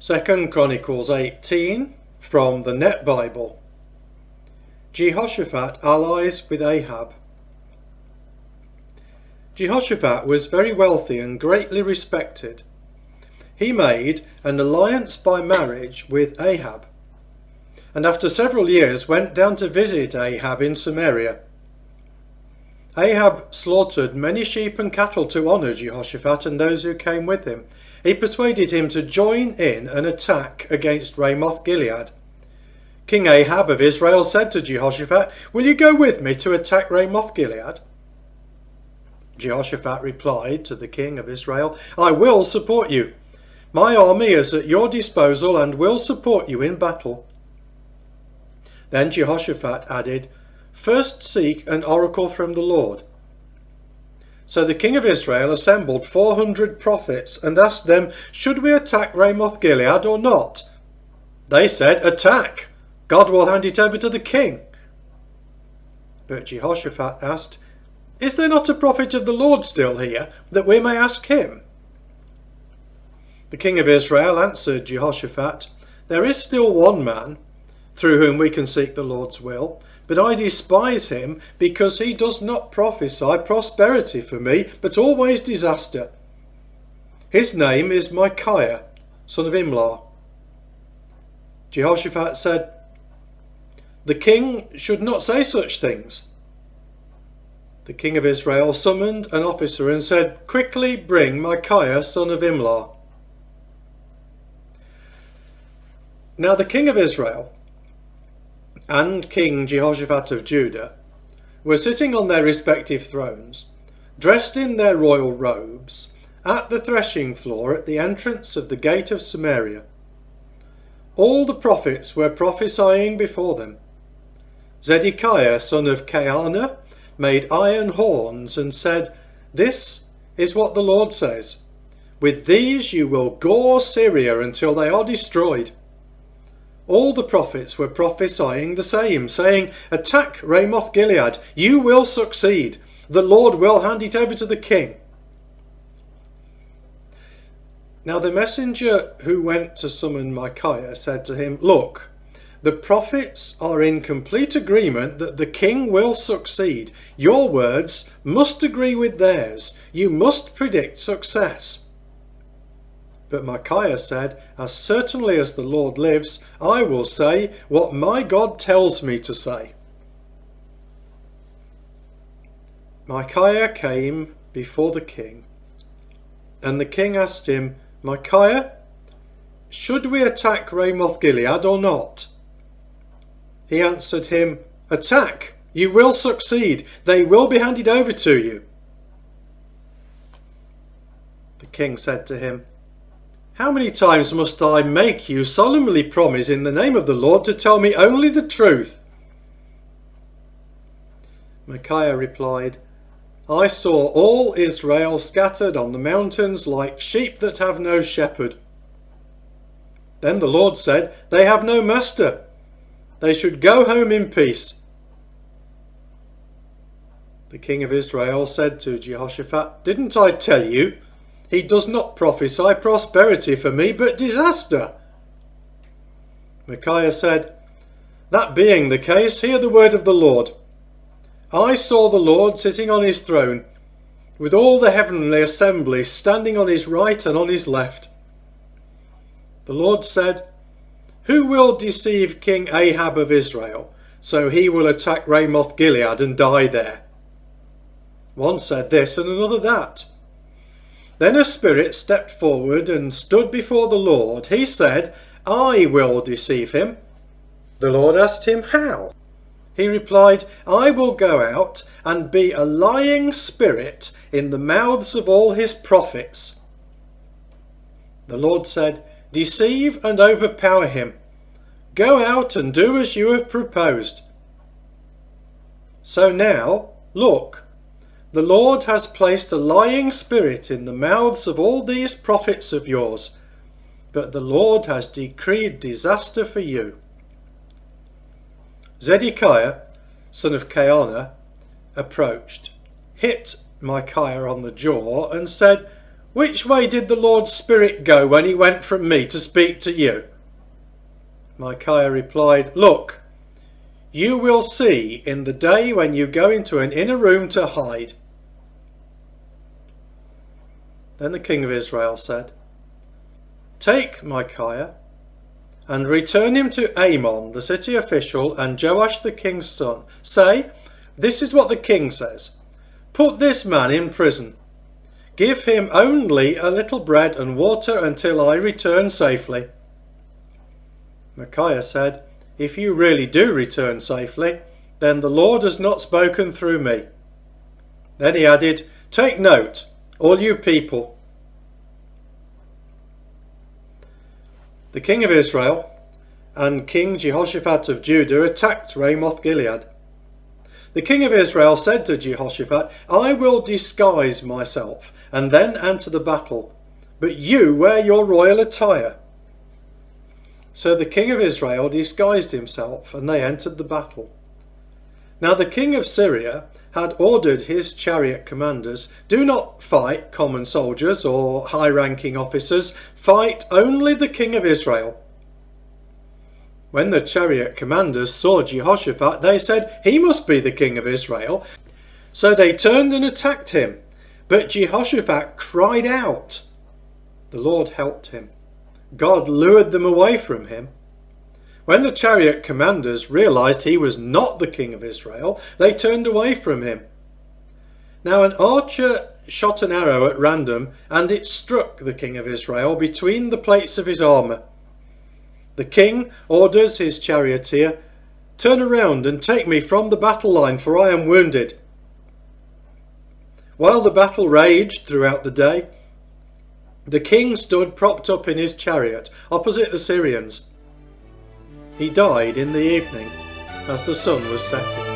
2Chronicles 18 from the Net Bible. Jehoshaphat allies with Ahab. Jehoshaphat was very wealthy and greatly respected. He made an alliance by marriage with Ahab, and after several years went down to visit Ahab in Samaria. Ahab slaughtered many sheep and cattle to honour Jehoshaphat and those who came with him. He persuaded him to join in an attack against Ramoth Gilead. King Ahab of Israel said to Jehoshaphat, "Will you go with me to attack Ramoth Gilead?" Jehoshaphat replied to the king of Israel, "I will support you. My army is at your disposal and will support you in battle." Then Jehoshaphat added, "First seek an oracle from the Lord." So the king of Israel assembled 400 prophets and asked them, "Should we attack Ramoth Gilead or not?" They said, "Attack! God will hand it over to the king." But Jehoshaphat asked, "Is there not a prophet of the Lord still here, that we may ask him?" The king of Israel answered Jehoshaphat, "There is still one man through whom we can seek the Lord's will, but I despise him because he does not prophesy prosperity for me, but always disaster. His name is Micaiah, son of Imlah." Jehoshaphat said, "The king should not say such things." The king of Israel summoned an officer and said, "Quickly bring Micaiah, son of Imlah." Now the king of Israel and King Jehoshaphat of Judah were sitting on their respective thrones, dressed in their royal robes, at the threshing floor at the entrance of the gate of Samaria. All the prophets were prophesying before them. Zedekiah, son of Keanah, made iron horns and said, "This is what the Lord says. With these you will gore Syria until they are destroyed." All the prophets were prophesying the same, saying, "Attack Ramoth Gilead. You will succeed. The Lord will hand it over to the king." Now the messenger who went to summon Micaiah said to him, "Look, the prophets are in complete agreement that the king will succeed. Your words must agree with theirs. You must predict success." But Micaiah said, "As certainly as the Lord lives, I will say what my God tells me to say." Micaiah came before the king, and the king asked him, "Micaiah, should we attack Ramoth Gilead or not?" He answered him, "Attack! You will succeed. They will be handed over to you." The king said to him, "How many times must I make you solemnly promise in the name of the Lord to tell me only the truth?" Micaiah replied, "I saw all Israel scattered on the mountains like sheep that have no shepherd. Then the Lord said, 'They have no master. They should go home in peace.'" The king of Israel said to Jehoshaphat, "Didn't I tell you? He does not prophesy prosperity for me, but disaster." Micaiah said, "That being the case, hear the word of the Lord. I saw the Lord sitting on his throne, with all the heavenly assembly standing on his right and on his left. The Lord said, 'Who will deceive King Ahab of Israel, so he will attack Ramoth Gilead and die there?' One said this and another that. Then a spirit stepped forward and stood before the Lord. He said, 'I will deceive him.' The Lord asked him, 'How?' He replied, 'I will go out and be a lying spirit in the mouths of all his prophets.' The Lord said, 'Deceive and overpower him. Go out and do as you have proposed.' So now, look, the Lord has placed a lying spirit in the mouths of all these prophets of yours, but the Lord has decreed disaster for you." Zedekiah, son of Keanah, approached, hit Micaiah on the jaw and said, Which way did the Lord's Spirit go when he went from me to speak to you? Micaiah replied, Look, you will see in the day when you go into an inner room to hide. Then the king of Israel said, Take Micaiah and return him to Amon, the city official, and Joash the king's son. Say, this is what the king says. Put this man in prison. Give him only a little bread and water until I return safely. Micaiah said, If you really do return safely, then the Lord has not spoken through me. Then he added, Take note, all you people. The king of Israel and King Jehoshaphat of Judah attacked Ramoth-Gilead. The king of Israel said to Jehoshaphat, I will disguise myself and then enter the battle, but you wear your royal attire. So the king of Israel disguised himself, and they entered the battle. Now the king of Syria had ordered his chariot commanders, Do not fight common soldiers or high-ranking officers, fight only the king of Israel. When the chariot commanders saw Jehoshaphat, they said, He must be the king of Israel. So they turned and attacked him. But Jehoshaphat cried out. The Lord helped him. God lured them away from him. When the chariot commanders realized he was not the king of Israel, they turned away from him. Now an archer shot an arrow at random, and it struck the king of Israel between the plates of his armour. The king orders his charioteer, Turn around and take me from the battle line, for I am wounded. While the battle raged throughout the day, the king stood propped up in his chariot opposite the Syrians. He died in the evening as the sun was setting.